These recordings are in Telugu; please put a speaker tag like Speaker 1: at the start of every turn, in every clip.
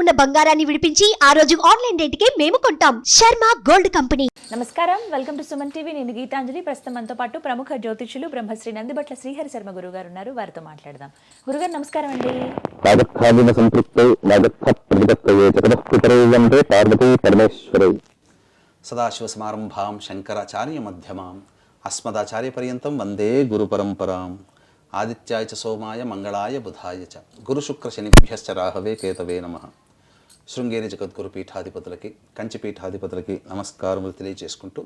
Speaker 1: ఉన్న బంగారాన్ని విడిపించి ఆ రోజు ఆన్లైన్ రేటుకే మేము కొంటాం. Sharma gold company.
Speaker 2: నమస్కారం, వెల్కమ్ టు సుమన్ టీవీ. నేను గీతాంజలి. ప్రస్తుతం మనతో పాటు ప్రముఖ జ్యోతిష్యులు బ్రహ్మశ్రీ నందిబట్ల శ్రీహరి శర్మ గురువు గారు ఉన్నారు. వారితో మాట్లాడదాం. గురుగారు నమస్కారం అండి.
Speaker 3: రాజస్థాన సంతృప్తై రాజస్థ ప్రతిపత్తయే జగదఃపితరై పార్వతీ పరమేశ్వరై
Speaker 4: సదాశివ సమారంభాం శంకరాచార్య మధ్యమాం అస్మదాచార్య పర్యంతం వందే గురు పరంపరాం. ఆదిత్యాయ చ సోమాయ మంగళాయ బుధాయ చ గురు శుక్ర శనిభ్యశ్చ రాహవే కేతవే నమః. శృంగేరి జగద్గురు పీఠాధిపతులకి, కంచి పీఠాధిపతులకి నమస్కారములు తెలియజేసుకుంటూ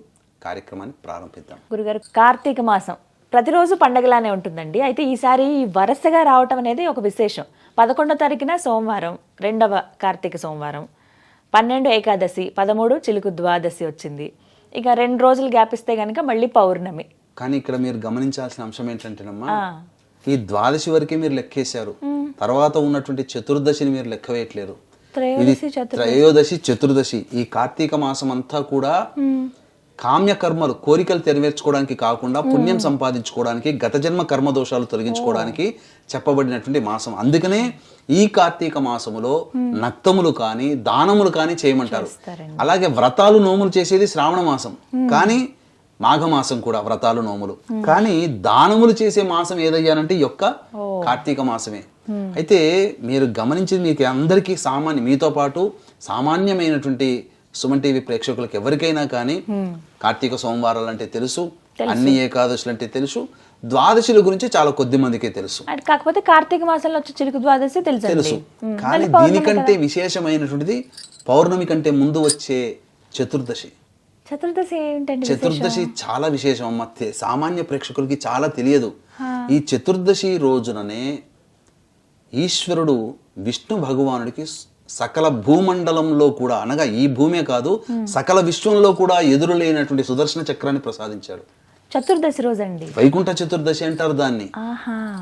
Speaker 4: కార్యక్రమాన్ని ప్రారంభిద్దాం.
Speaker 2: గురుగారు, కార్తీక మాసం ప్రతిరోజు పండగలానే ఉంటుందండి. అయితే ఈసారి వరుసగా రావటం అనేది ఒక విశేషం. 11వ తారీఖున సోమవారం, 2వ కార్తీక సోమవారం, 12 ఏకాదశి, 13 చిలుకు ద్వాదశి వచ్చింది. ఇక 2 రోజులు గ్యాప్ ఇస్తే కనుక మళ్ళీ పౌర్ణమి.
Speaker 4: కానీ ఇక్కడ మీరు గమనించాల్సిన అంశం ఏంటంటేనమ్మా, ఈ ద్వాదశి వరకే మీరు లెక్కేశారు, తర్వాత ఉన్నటువంటి చతుర్దశిని మీరు లెక్క వేయట్లేరు. ఇది త్రయోదశి, చతుర్దశి. ఈ కార్తీక మాసం అంతా కూడా కామ్యకర్మలు, కోరికలు నెరవేర్చుకోవడానికి కాకుండా పుణ్యం సంపాదించుకోవడానికి, గత జన్మ కర్మ దోషాలు తొలగించుకోవడానికి చెప్పబడినటువంటి మాసం. అందుకనే ఈ కార్తీక మాసములో నక్తములు కానీ దానములు కానీ చేయమంటారు. అలాగే వ్రతాలు నోములు చేసేది శ్రావణ మాసం, కానీ మాఘమాసం కూడా వ్రతాలు నోములు. కానీ దానములు చేసే మాసం ఏదయ్యానంటే ఈ యొక్క కార్తీక మాసమే. అయితే మీరు గమనించింది, మీకు అందరికీ మీతో పాటు సామాన్యమైనటువంటి సుమన్ టీవీ ప్రేక్షకులకు ఎవరికైనా కానీ కార్తీక సోమవారాలు అంటే తెలుసు, అన్ని ఏకాదశులు అంటే తెలుసు, ద్వాదశుల గురించి చాలా కొద్ది మందికే తెలుసు.
Speaker 2: కాకపోతే కార్తీక మాసంలో వచ్చే చిలుకు ద్వాదశి తెలుసు.
Speaker 4: కానీ దీనికంటే విశేషమైనటువంటిది పౌర్ణమి కంటే ముందు వచ్చే చతుర్దశి. చతుర్దశి చాలా విశేషం అమ్మ. సామాన్య ప్రేక్షకులకి చాలా తెలియదు. ఈ చతుర్దశి రోజుననే ఈశ్వరుడు విష్ణు భగవానుడికి సకల భూమండలంలో కూడా, అనగా ఈ భూమే కాదు సకల విశ్వంలో కూడా ఎదురు లేనటువంటి సుదర్శన చక్రాన్ని ప్రసాదించాడు.
Speaker 2: చతుర్దశి రోజు అండి,
Speaker 4: వైకుంఠ చతుర్దశి అంటారు దాన్ని.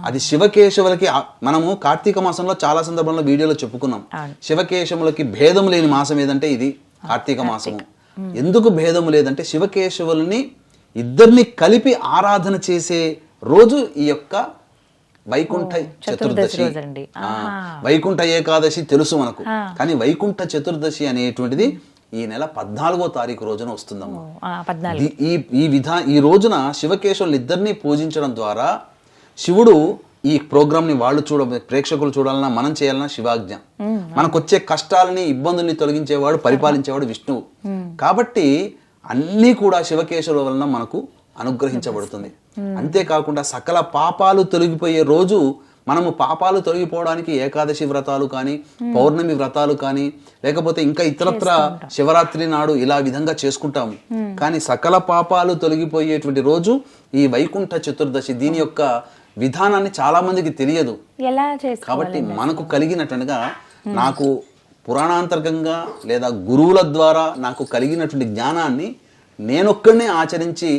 Speaker 4: అది శివకేశవులకి, మనము కార్తీక మాసంలో చాలా సందర్భంలో వీడియోలో చెప్పుకున్నాం, శివకేశవులకి భేదం లేని మాసం ఏదంటే ఇది కార్తీక మాసము. ఎందుకు భేదము లేదంటే శివకేశవులని ఇద్దరిని కలిపి ఆరాధన చేసే రోజు ఈ యొక్క వైకుంఠ చతుర్దశి. వైకుంఠ ఏకాదశి తెలుసు మనకు, కానీ వైకుంఠ చతుర్దశి అనేటువంటిది ఈ నెల 14వ తారీఖు రోజున వస్తుందమ్మా. ఈ రోజున శివకేశవులు ఇద్దరిని పూజించడం ద్వారా శివుడు ఈ ప్రోగ్రామ్ ని ప్రేక్షకులు చూడాలన్నా మనం చేయాలన్నా శివాజ్ఞ. మనకు వచ్చే కష్టాలని, ఇబ్బందుల్ని తొలగించేవాడు, పరిపాలించేవాడు విష్ణువు. కాబట్టి అన్నీ కూడా శివకేశవుల వలన మనకు అనుగ్రహించబడుతుంది. అంతేకాకుండా సకల పాపాలు తొలగిపోయే రోజు. మనము పాపాలు తొలగిపోవడానికి ఏకాదశి వ్రతాలు కానీ, పౌర్ణమి వ్రతాలు కానీ, లేకపోతే ఇంకా ఇతరత్ర శివరాత్రి నాడు ఇలా విధంగా చేసుకుంటాము. కానీ సకల పాపాలు తొలగిపోయేటువంటి రోజు ఈ వైకుంఠ చతుర్దశి. దీని యొక్క విధానాన్ని చాలా మందికి తెలియదు. కాబట్టి మనకు కలిగినట్టుగా, నాకు పురాణాంతర్గంగా లేదా గురువుల ద్వారా నాకు కలిగినటువంటి జ్ఞానాన్ని నేనొక్కడనే ఆచరించి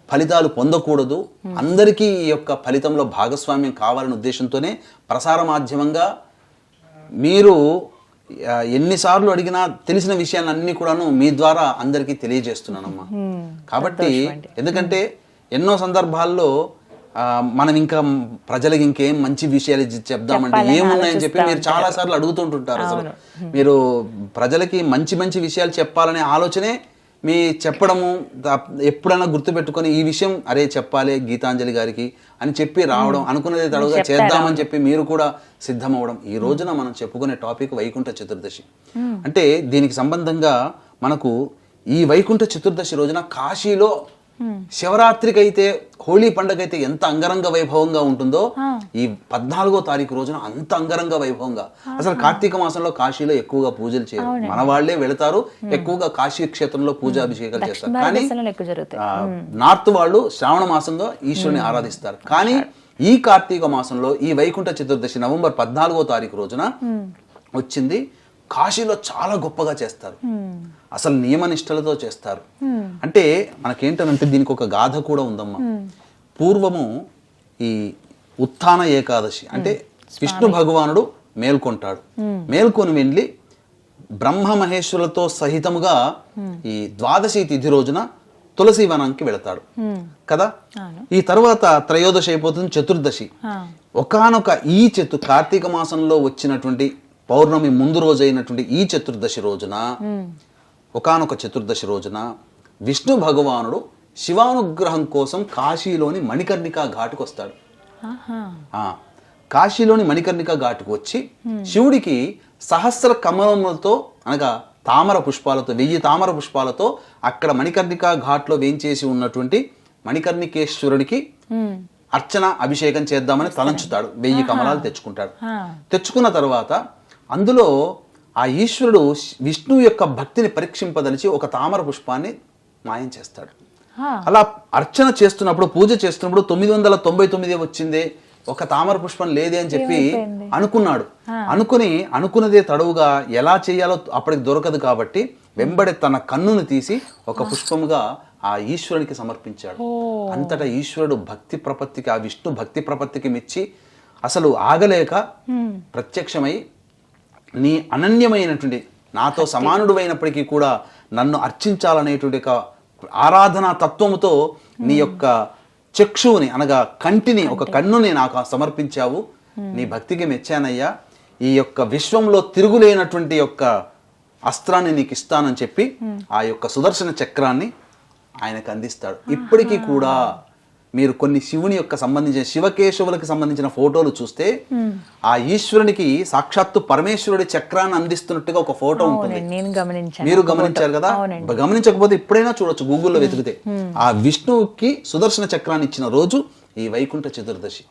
Speaker 4: ఫలితాలు పొందకూడదు, అందరికీ ఈ యొక్క ఫలితంలో భాగస్వామ్యం కావాలనే ఉద్దేశంతోనే ప్రసార మాధ్యమంగా మీరు ఎన్నిసార్లు అడిగినా తెలిసిన విషయాలన్నీ కూడాను మీ ద్వారా అందరికీ తెలియజేస్తున్నానమ్మా. కాబట్టి ఎందుకంటే ఎన్నో సందర్భాల్లో మనం ఇంకా ప్రజలకు ఇంకేం మంచి విషయాలు చెప్దామంటే ఏమున్నాయని చెప్పి మీరు చాలా సార్లు అడుగుతుంటుంటారు. అసలు మీరు ప్రజలకి మంచి మంచి విషయాలు చెప్పాలనే ఆలోచనే మీ చెప్పడము. ఎప్పుడైనా గుర్తుపెట్టుకొని ఈ విషయం అరే చెప్పాలి గీతాంజలి గారికి అని చెప్పి రావడం, అనుకున్నది తడుగా చేద్దామని చెప్పి మీరు కూడా సిద్ధమవడం. ఈ రోజున మనం చెప్పుకునే టాపిక్ వైకుంఠ చతుర్దశి. అంటే దీనికి సంబంధంగా మనకు ఈ వైకుంఠ చతుర్దశి రోజున కాశీలో శివరాత్రికి అయితే, హోళీ పండుగ అయితే ఎంత అంగరంగ వైభవంగా ఉంటుందో ఈ 14వ తారీఖు రోజున అంత అంగరంగ వైభవంగా. అసలు కార్తీక మాసంలో కాశీలో ఎక్కువగా పూజలు చేయరు, మన వాళ్లే వెళతారు, ఎక్కువగా కాశీ క్షేత్రంలో పూజాభిషేకాలు చేస్తారు. కానీ నార్త్ వాళ్ళు శ్రావణ మాసంలో ఈశ్వరుని ఆరాధిస్తారు. కానీ ఈ కార్తీక మాసంలో ఈ వైకుంఠ చతుర్దశి నవంబర్ 14వ తారీఖు రోజున వచ్చింది. కాశీలో చాలా గొప్పగా చేస్తారు, అసలు నియమనిష్టలతో చేస్తారు. అంటే మనకేంటనంటే దీనికి ఒక గాథ కూడా ఉందమ్మా. పూర్వము ఈ ఉత్థాన ఏకాదశి అంటే విష్ణు భగవానుడు మేల్కొంటాడు. మేల్కొని వెళ్ళి బ్రహ్మ మహేశ్వరులతో సహితముగా ఈ ద్వాదశి తిథి రోజున తులసి వనానికి వెళతాడు కదా. ఈ తర్వాత త్రయోదశి అయిపోతుంది, చతుర్దశి. ఒకానొక ఈ కార్తీక మాసంలో వచ్చినటువంటి పౌర్ణమి ముందు రోజు అయినటువంటి ఈ చతుర్దశి రోజున ఒకానొక చతుర్దశి రోజున విష్ణు భగవానుడు శివానుగ్రహం కోసం కాశీలోని మణికర్ణికా ఘాటుకు వస్తాడు. కాశీలోని మణికర్ణికా ఘాటుకు వచ్చి శివుడికి సహస్ర కమలములతో అనగా తామర పుష్పాలతో 1000 తామర పుష్పాలతో అక్కడ మణికర్ణికా ఘాట్లో వేయించేసి ఉన్నటువంటి మణికర్ణికేశ్వరుడికి అర్చన అభిషేకం చేద్దామని తలంచుతాడు. 1000 కమలాలు తెచ్చుకుంటాడు. తెచ్చుకున్న తర్వాత అందులో ఆ ఈశ్వరుడు విష్ణువు యొక్క భక్తిని పరీక్షింపదలిచి ఒక తామర పుష్పాన్ని మాయం చేస్తాడు. అలా అర్చన చేస్తున్నప్పుడు పూజ చేస్తున్నప్పుడు 999 వచ్చిందే, ఒక తామర పుష్పం లేదే అని చెప్పి అనుకున్నాడు. అనుకున్నదే తడవుగా ఎలా చేయాలో అప్పటికి దొరకదు కాబట్టి వెంబడి తన కన్నును తీసి ఒక పుష్పముగా ఆ ఈశ్వరునికి సమర్పించాడు. అంతటా ఈశ్వరుడు భక్తి ప్రపత్తికి, ఆ విష్ణు భక్తి ప్రపత్తికి మెచ్చి అసలు ఆగలేక ప్రత్యక్షమై నీ అనన్యమైనటువంటి నాతో సమానుడు అయినప్పటికీ కూడా నన్ను అర్చించాలనేటువంటి ఒక ఆరాధనా తత్వముతో నీ యొక్క చక్షువుని అనగా కంటిని, ఒక కన్నుని నాకు సమర్పించావు. నీ భక్తికి మెచ్చానయ్యా, ఈ యొక్క విశ్వంలో తిరుగులేనటువంటి యొక్క అస్త్రాన్ని నీకు ఇస్తానని చెప్పి ఆ యొక్క సుదర్శన చక్రాన్ని ఆయనకు అందిస్తాడు. ఇప్పటికీ కూడా మీరు కొన్ని శివుని యొక్క సంబంధించిన శివకేశవులకు సంబంధించిన ఫోటోలు చూస్తే ఆ ఈశ్వరునికి సాక్షాత్తు పరమేశ్వరుడి చక్రాన్ని అందిస్తున్నట్టుగా ఒక ఫోటో ఉంటుంది. మీరు గమనించారు కదా? గమనించకపోతే ఇప్పుడైనా చూడొచ్చు గూగుల్లో వెతికితే. ఆ విష్ణువుకి సుదర్శన చక్రాన్ని ఇచ్చిన రోజు ఈ వైకుంఠ చతుర్దశి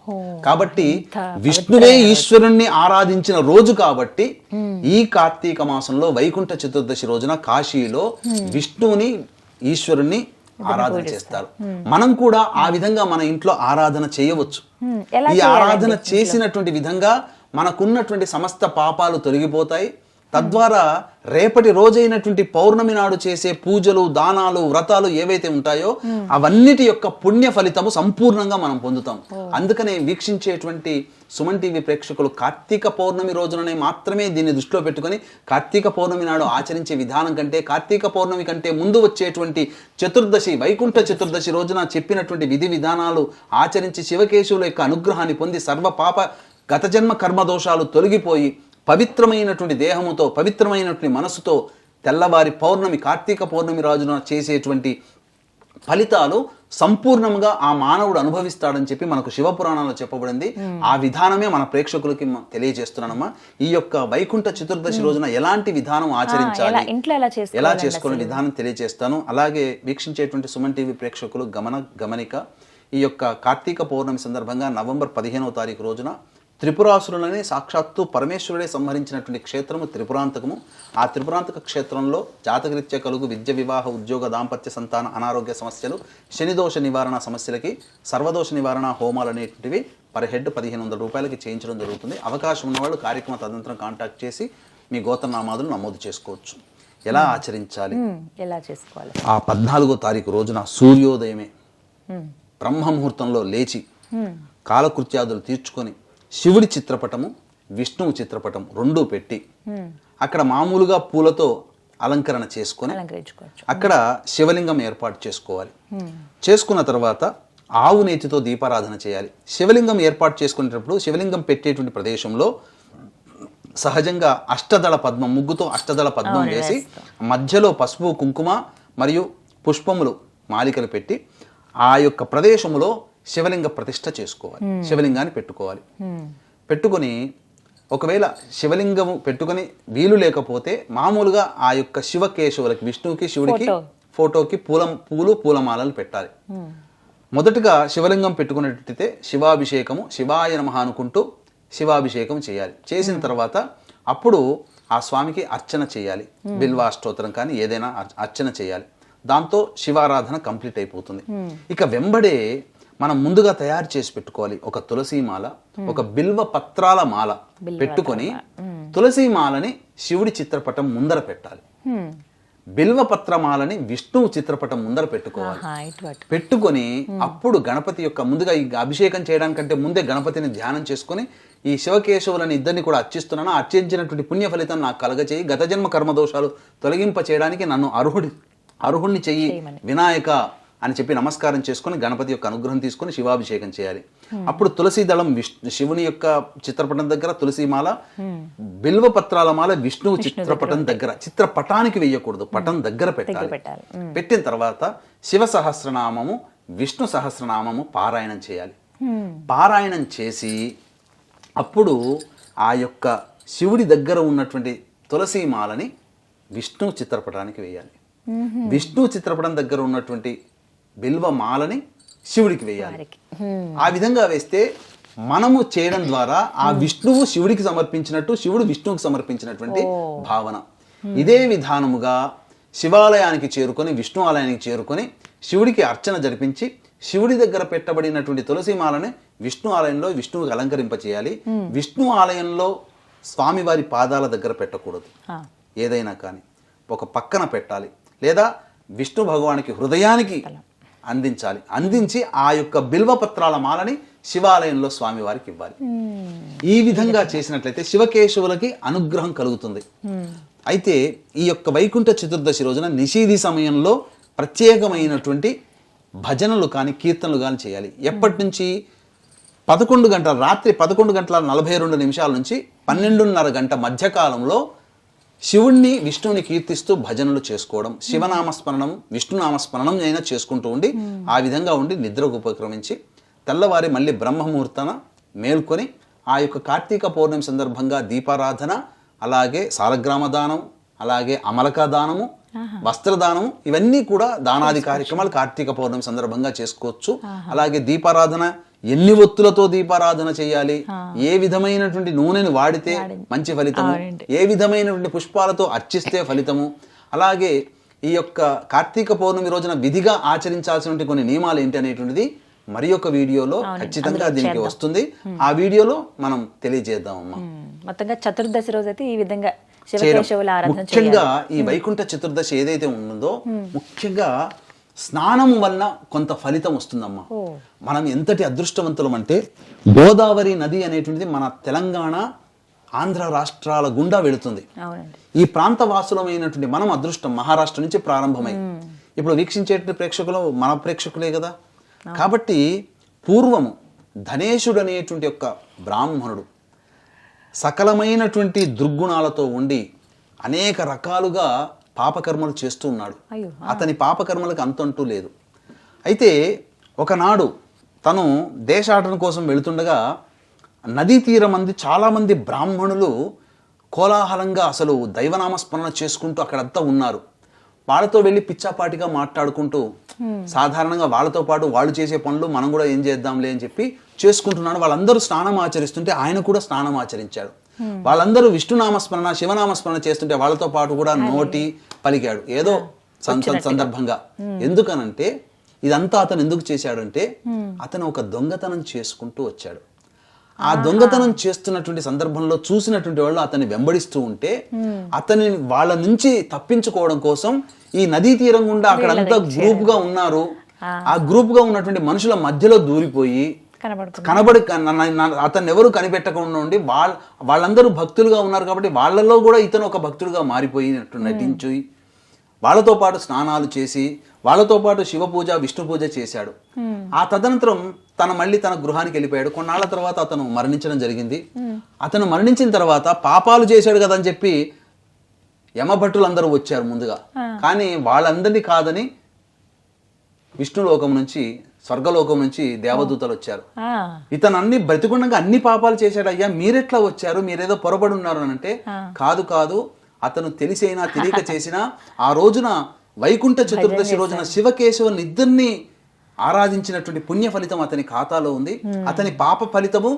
Speaker 4: కాబట్టి విష్ణువే ఈశ్వరుణ్ణి ఆరాధించిన రోజు కాబట్టి ఈ కార్తీక మాసంలో వైకుంఠ చతుర్దశి రోజున కాశీలో విష్ణువుని ఈశ్వరుణ్ణి ఆరాధన చేస్తారు. మనం కూడా ఆ విధంగా మన ఇంట్లో ఆరాధన చేయవచ్చు. ఈ ఆరాధన చేసినటువంటి విధంగా మనకున్నటువంటి సమస్త పాపాలు తొలగిపోతాయి. తద్వారా రేపటి రోజైనటువంటి పౌర్ణమి నాడు చేసే పూజలు, దానాలు, వ్రతాలు ఏవైతే ఉంటాయో అవన్నిటి యొక్క పుణ్య ఫలితము సంపూర్ణంగా మనం పొందుతాం. అందుకనే వీక్షించేటువంటి సుమన్ టీవీ ప్రేక్షకులు కార్తీక పౌర్ణమి రోజుననే మాత్రమే దీన్ని దృష్టిలో పెట్టుకొని కార్తీక పౌర్ణమి నాడు ఆచరించే విధానం కంటే కార్తీక పౌర్ణమి కంటే ముందు వచ్చేటువంటి చతుర్దశి, వైకుంఠ చతుర్దశి రోజున చెప్పినటువంటి విధి విధానాలు ఆచరించి శివకేశవుల యొక్క అనుగ్రహాన్ని పొంది సర్వ పాప గత జన్మ కర్మదోషాలు తొలగిపోయి పవిత్రమైనటువంటి దేహముతో, పవిత్రమైనటువంటి మనసుతో తెల్లవారి పౌర్ణమి, కార్తీక పౌర్ణమి రోజున చేసేటువంటి ఫలితాలు సంపూర్ణంగా ఆ మానవుడు అనుభవిస్తాడని చెప్పి మనకు శివపురాణంలో చెప్పబడింది. ఆ విధానమే మన ప్రేక్షకులకి తెలియజేస్తున్నానమ్మా. ఈ యొక్క వైకుంఠ చతుర్దశి రోజున ఎలాంటి విధానం ఆచరించాలి, ఎలా చేసుకునే విధానం తెలియజేస్తాను. అలాగే వీక్షించేటువంటి సుమన్ టీవీ ప్రేక్షకులు గమనిక, ఈ యొక్క కార్తీక పౌర్ణమి సందర్భంగా నవంబర్ 15వ తారీఖు రోజున త్రిపురాసురులని సాక్షాత్తు పరమేశ్వరుడే సంహరించినటువంటి క్షేత్రము త్రిపురాంతకము. ఆ త్రిపురాంతక క్షేత్రంలో జాతకరీత్యా కలుగు విద్య, వివాహ, ఉద్యోగ, దాంపత్య, సంతాన, అనారోగ్య సమస్యలు, శనిదోష నివారణ సమస్యలకి సర్వదోష నివారణ హోమాలు అనేటువంటివి పర్ హెడ్ 1500 రూపాయలకి చేయించడం జరుగుతుంది. అవకాశం ఉన్నవాళ్ళు కార్యక్రమ తదనంతరం కాంటాక్ట్ చేసి మీ గోత్రనామాదులు నమోదు చేసుకోవచ్చు. ఎలా ఆచరించాలి,
Speaker 2: ఎలా చేసుకోవాలి?
Speaker 4: ఆ 14వ తారీఖు రోజున సూర్యోదయమే బ్రహ్మముహూర్తంలో లేచి కాలకృత్యాదులు తీర్చుకొని శివుడి చిత్రపటము, విష్ణువు చిత్రపటం రెండూ పెట్టి అక్కడ మామూలుగా పూలతో అలంకరణ చేసుకొని అక్కడ శివలింగం ఏర్పాటు చేసుకోవాలి. చేసుకున్న తర్వాత ఆవు నేతితో దీపారాధన చేయాలి. శివలింగం ఏర్పాటు చేసుకునేటప్పుడు శివలింగం పెట్టేటువంటి ప్రదేశంలో సహజంగా అష్టదళ పద్మం, ముగ్గుతో అష్టదళ పద్మం వేసి మధ్యలో పసుపు, కుంకుమ మరియు పుష్పములు మాలికలు పెట్టి ఆ యొక్క ప్రదేశంలో శివలింగ ప్రతిష్ఠ చేసుకోవాలి. శివలింగాన్ని పెట్టుకోవాలి. పెట్టుకొని ఒకవేళ శివలింగము పెట్టుకొని వీలు లేకపోతే మామూలుగా ఆ యొక్క శివకేశవులకి, విష్ణువుకి, శివుడికి ఫోటోకి పూలు, పూలమాలలు పెట్టాలి. మొదటగా శివలింగం పెట్టుకునేటట్టయితే శివాభిషేకము, శివాయ నమః అనుకుంటూ శివాభిషేకం చేయాలి. చేసిన తర్వాత అప్పుడు ఆ స్వామికి అర్చన చేయాలి. బిల్వాష్టోత్తరం కానీ ఏదైనా అర్చన చేయాలి. దాంతో శివారాధన కంప్లీట్ అయిపోతుంది. ఇక వెంబడే మనం ముందుగా తయారు చేసి పెట్టుకోవాలి ఒక తులసి మాల, ఒక బిల్వ పత్రాల మాల పెట్టుకొని తులసి మాలని శివుడి చిత్రపటం ముందర పెట్టాలి. బిల్వ పత్రమాలని విష్ణువు చిత్రపటం ముందర పెట్టుకోవాలి. పెట్టుకొని అప్పుడు గణపతి యొక్క ముందుగా ఈ అభిషేకం చేయడానికంటే ముందే గణపతిని ధ్యానం చేసుకొని ఈ శివకేశవులని ఇద్దరిని కూడా అర్చిస్తున్నాను, అర్చించినటువంటి పుణ్య ఫలితం నాకు కలగచేయి, గత జన్మ కర్మదోషాలు తొలగింప చేయడానికి నన్ను అర్హుణ్ణి చెయ్యి వినాయక అని చెప్పి నమస్కారం చేసుకొని గణపతి యొక్క అనుగ్రహం తీసుకొని శివాభిషేకం చేయాలి. అప్పుడు తులసి దళం శివుని యొక్క చిత్రపటం దగ్గర తులసిమాల, బిల్వ పత్రాల మాల విష్ణువు చిత్రపటం దగ్గర, చిత్రపటానికి వేయకూడదు, పటం దగ్గర పెట్టాలి. పెట్టిన తర్వాత శివ సహస్రనామము, విష్ణు సహస్రనామము పారాయణం చేయాలి. పారాయణం చేసి అప్పుడు ఆ యొక్క శివుడి దగ్గర ఉన్నటువంటి తులసిమాలని విష్ణు చిత్రపటానికి వేయాలి. విష్ణు చిత్రపటం దగ్గర ఉన్నటువంటి బిల్వ మాలని శివుడికి వేయాలి. ఆ విధంగా వేస్తే మనము చేయడం ద్వారా ఆ విష్ణువు శివుడికి సమర్పించినట్టు, శివుడు విష్ణువుకి సమర్పించినటువంటి భావన. ఇదే విధానముగా శివాలయానికి చేరుకొని, విష్ణు ఆలయానికి చేరుకొని శివుడికి అర్చన జరిపించి శివుడి దగ్గర పెట్టబడినటువంటి తులసిమాలని విష్ణు ఆలయంలో విష్ణువుకి అలంకరింపచేయాలి. విష్ణు ఆలయంలో స్వామివారి పాదాల దగ్గర పెట్టకూడదు, ఏదైనా కానీ ఒక పక్కన పెట్టాలి, లేదా విష్ణు భగవానికి హృదయానికి అందించాలి. అందించి ఆ యొక్క బిల్వపత్రాల మాలని శివాలయంలో స్వామివారికి ఇవ్వాలి. ఈ విధంగా చేసినట్లయితే శివకేశవులకి అనుగ్రహం కలుగుతుంది. అయితే ఈ యొక్క వైకుంఠ చతుర్దశి రోజున నిషీధి సమయంలో ప్రత్యేకమైనటువంటి భజనలు కానీ కీర్తనలు కానీ చేయాలి. ఎప్పటి నుంచి? 11 గంటల రాత్రి 11:42 నుంచి 12:30 గంట మధ్యకాలంలో శివుణ్ణి విష్ణువుని కీర్తిస్తూ భజనలు చేసుకోవడం, శివనామస్మరణం విష్ణునామస్మరణం అయినా చేసుకుంటూ ఉండి ఆ విధంగా ఉండి నిద్రకు ఉపక్రమించి తెల్లవారి మళ్ళీ బ్రహ్మముహూర్తన మేల్కొని ఆ యొక్క కార్తీక పౌర్ణమి సందర్భంగా దీపారాధన, అలాగే సాలగ్రామ దానం, అలాగే అమలకా దానము, వస్త్రదానము, ఇవన్నీ కూడా దానాది కార్యక్రమాలు కార్తీక పౌర్ణమి సందర్భంగా చేసుకోవచ్చు. అలాగే దీపారాధన ఎన్ని ఒత్తులతో దీపారాధన చేయాలి, ఏ విధమైనటువంటి నూనెను వాడితే మంచి ఫలితము, ఏ విధమైనటువంటి పుష్పాలతో అర్చిస్తే ఫలితము, అలాగే ఈ యొక్క కార్తీక పౌర్ణమి రోజున విధిగా ఆచరించాల్సినటువంటి కొన్ని నియమాలు ఏంటి అనేటువంటిది మరి యొక్క వీడియోలో ఖచ్చితంగా దీనికి వస్తుంది. ఆ వీడియోలో మనం తెలియజేద్దామమ్మా.
Speaker 2: మొత్తంగా చతుర్దశి రోజు అయితే ఈ విధంగా
Speaker 4: ముఖ్యంగా ఈ వైకుంఠ చతుర్దశి ఏదైతే ఉందో ముఖ్యంగా స్నానం వల్ల కొంత ఫలితం వస్తుందమ్మా. మనం ఎంతటి అదృష్టవంతులం అంటే గోదావరి నది అనేటువంటిది మన తెలంగాణ ఆంధ్ర రాష్ట్రాల గుండా వెళుతుంది. ఈ ప్రాంత వాసులమైనటువంటి మనం అదృష్టం మహారాష్ట్ర నుంచి ప్రారంభమై ఇప్పుడు వీక్షించేటువంటి ప్రేక్షకులు మన ప్రేక్షకులే కదా. కాబట్టి పూర్వము ధనేశుడు అనేటువంటి యొక్క బ్రాహ్మణుడు సకలమైనటువంటి దుర్గుణాలతో ఉండి అనేక రకాలుగా పాపకర్మలు చేస్తూ ఉన్నాడు. అతని పాపకర్మలకు అంతంటూ లేదు. అయితే ఒకనాడు తను దేశాటన కోసం వెళుతుండగా నదీ తీరం మంది చాలామంది బ్రాహ్మణులు కోలాహలంగా అసలు దైవనామస్మరణ చేసుకుంటూ అక్కడంతా ఉన్నారు. వాళ్ళతో వెళ్ళి పిచ్చాపాటిగా మాట్లాడుకుంటూ సాధారణంగా వాళ్ళతో పాటు వాళ్ళు చేసే పనులు మనం కూడా ఏం చేద్దాంలే అని చెప్పి చేసుకుంటున్నాడు. వాళ్ళందరూ స్నానం ఆచరిస్తుంటే ఆయన కూడా స్నానం ఆచరించాడు. వాళ్ళందరూ విష్ణునామస్మరణ శివనామస్మరణ చేస్తుంటే వాళ్ళతో పాటు కూడా నోటి పలికాడు ఏదో సందర్భంగా. ఎందుకనంటే ఇదంతా అతను ఎందుకు చేశాడంటే అతను ఒక దొంగతనం చేసుకుంటూ వచ్చాడు. ఆ దొంగతనం చేస్తున్నటువంటి సందర్భంలో చూసినటువంటి వాళ్ళు అతన్ని వెంబడిస్తూ ఉంటే అతని వాళ్ళ నుంచి తప్పించుకోవడం కోసం ఈ నదీ తీరం గుండా అక్కడంతా గ్రూప్ గా ఉన్నారు. ఆ గ్రూప్ గా ఉన్నటువంటి మనుషుల మధ్యలో దూరిపోయి కనబడి అతన్ని ఎవరు కనిపెట్టకుండా ఉండి వాళ్ళందరూ భక్తులుగా ఉన్నారు కాబట్టి వాళ్ళలో కూడా ఇతను ఒక భక్తుడుగా మారిపోయినట్టు నటించి వాళ్ళతో పాటు స్నానాలు చేసి వాళ్ళతో పాటు శివ పూజ విష్ణు పూజ చేశాడు. ఆ తదనంతరం మళ్ళీ తన గృహానికి వెళ్ళిపోయాడు. కొన్నాళ్ల తర్వాత అతను మరణించడం జరిగింది. అతను మరణించిన తర్వాత పాపాలు చేశాడు కదా అని చెప్పి యమభట్టులందరూ వచ్చారు ముందుగా. కానీ వాళ్ళందరినీ కాదని విష్ణులోకం నుంచి స్వర్గలోకం నుంచి దేవదూతలు వచ్చారు. ఇతను అన్ని బ్రతికుండగా అన్ని పాపాలు చేశాడు. అయ్యా మీరెట్లా వచ్చారు, మీరేదో పొరపడి ఉన్నారు అని అంటే కాదు అతను తెలిసైనా తెలియక చేసినా ఆ రోజున వైకుంఠ చతుర్దశి రోజున శివకేశవుని ఇద్దరిని ఆరాధించినటువంటి పుణ్య ఫలితం అతని ఖాతాలో ఉంది. అతని పాప ఫలితము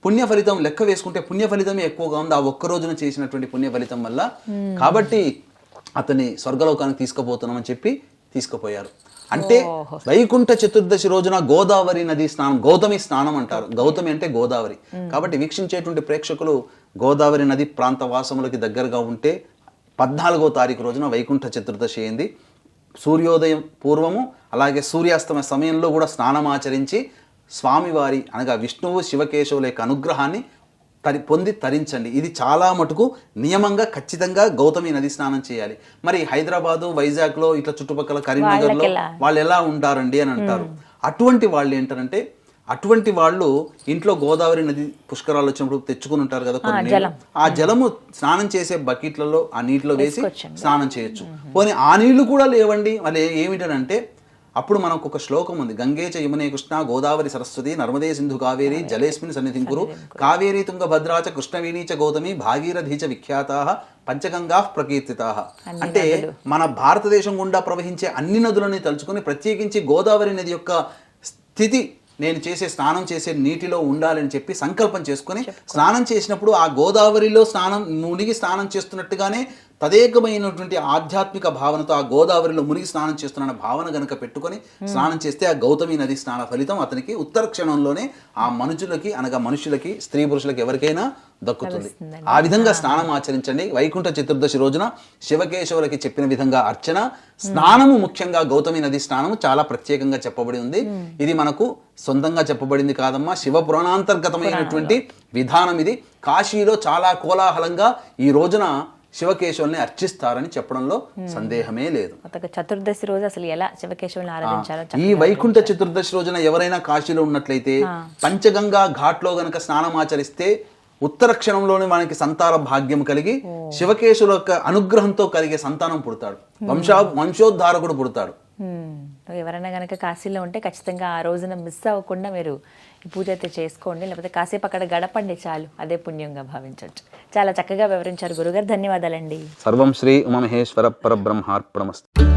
Speaker 4: పుణ్య ఫలితం లెక్క వేసుకుంటే పుణ్య ఫలితమే ఎక్కువగా ఉంది ఆ ఒక్క రోజున చేసినటువంటి పుణ్య ఫలితం వల్ల. కాబట్టి అతని స్వర్గలోకానికి తీసుకుపోతున్నామని చెప్పి తీసుకుపోయారు. అంటే వైకుంఠ చతుర్దశి రోజున గోదావరి నది స్నానం, గౌతమి స్నానం అంటారు. గౌతమి అంటే గోదావరి. కాబట్టి వీక్షించేటువంటి ప్రేక్షకులు గోదావరి నది ప్రాంత వాసములకి దగ్గరగా ఉంటే 14వ తారీఖు రోజున వైకుంఠ చతుర్దశి అయింది. సూర్యోదయం పూర్వము అలాగే సూర్యాస్తమయ సమయంలో కూడా స్నానం ఆచరించి స్వామివారి అనగా విష్ణువు శివకేశవుల యొక్క అనుగ్రహాన్ని పొంది తరించండి. ఇది చాలా మటుకు నియమంగా ఖచ్చితంగా గౌతమి నది స్నానం చేయాలి. మరి హైదరాబాదు, వైజాగ్లో ఇట్లా చుట్టుపక్కల కరీంనగర్లో వాళ్ళు ఎలా ఉంటారండి అని అంటారు. అటువంటి వాళ్ళు ఏంటంటే అటువంటి వాళ్ళు ఇంట్లో గోదావరి నది పుష్కరాలు వచ్చినప్పుడు తెచ్చుకుని ఉంటారు కదా కొన్ని, ఆ జలము స్నానం చేసే బకెట్లలో ఆ నీటిలో వేసి స్నానం చేయొచ్చు. పోనీ ఆ నీళ్లు కూడా లేవండి, మళ్ళీ ఏమిటనంటే అప్పుడు మనకు ఒక శ్లోకం ఉంది, గంగే చ యమునే కృష్ణ గోదావరి సరస్వతి నర్మదే సింధు కావేరి జలేస్మిన్ సన్నిధిం కురు కావేరీ తుంగ భద్రా చ కృష్ణవేణీ చ గౌతమి భాగీరథీ చ విఖ్యాతాః పంచగంగా ప్రకీర్తితాః. అంటే మన భారతదేశం గుండా ప్రవహించే అన్ని నదులని తలుచుకొని ప్రత్యేకించి గోదావరి నది యొక్క స్థితి నేను స్నానం చేసే నీటిలో ఉండాలని చెప్పి సంకల్పం చేసుకొని స్నానం చేసినప్పుడు ఆ గోదావరిలో మునిగి స్నానం చేస్తున్నట్టుగానే తదేకమైనటువంటి ఆధ్యాత్మిక భావనతో ఆ గోదావరిలో మునిగి స్నానం చేస్తున్న భావన గనుక పెట్టుకొని స్నానం చేస్తే ఆ గౌతమి నది స్నాన ఫలితం అతనికి ఉత్తర క్షణంలోనే ఆ మనుషులకి స్త్రీ పురుషులకి ఎవరికైనా దక్కుతుంది. ఆ విధంగా స్నానం ఆచరించండి. వైకుంఠ చతుర్దశి రోజున శివకేశవులకి చెప్పిన విధంగా అర్చన, స్నానము, ముఖ్యంగా గౌతమి నది స్నానము చాలా ప్రత్యేకంగా చెప్పబడి ఉంది. ఇది మనకు సొంతంగా చెప్పబడింది కాదమ్మా, శివ పురాణాంతర్గతమైనటువంటి విధానం ఇది. కాశీలో చాలా కోలాహలంగా ఈ రోజున శివకేశవుల్ని అర్చిస్తారని చెప్పడంలో సందేహమే లేదు.
Speaker 2: చతుర్దశి రోజు అసలు ఎలా శివకేశవుల్ని ఆరాధించాలో
Speaker 4: ఈ వైకుంఠ చతుర్దశి రోజున ఎవరైనా కాశీలో ఉన్నట్లయితే పంచగంగా ఘాట్లో గనక స్నానం ఆచరిస్తే ఉత్తర క్షణంలోనే మనకి సంతాన భాగ్యం కలిగి శివకేశవుల యొక్క అనుగ్రహంతో కలిగే సంతానం పుడతాడు, వంశోద్ధారకుడు పుడతాడు.
Speaker 2: ఎవరైనా కనుక కాశీలో ఉంటే ఖచ్చితంగా ఆ రోజున మిస్ అవ్వకుండా మీరు ఈ పూజ అయితే చేసుకోండి, లేకపోతే కాసేపు అక్కడ గడపండి, చాలు, అదే పుణ్యంగా భావించవచ్చు. చాలా చక్కగా వివరించారు గురుగారు, ధన్యవాదాలండి.
Speaker 4: సర్వం శ్రీ ఉమామహేశ్వర పరబ్రహ్మార్పణమస్తు.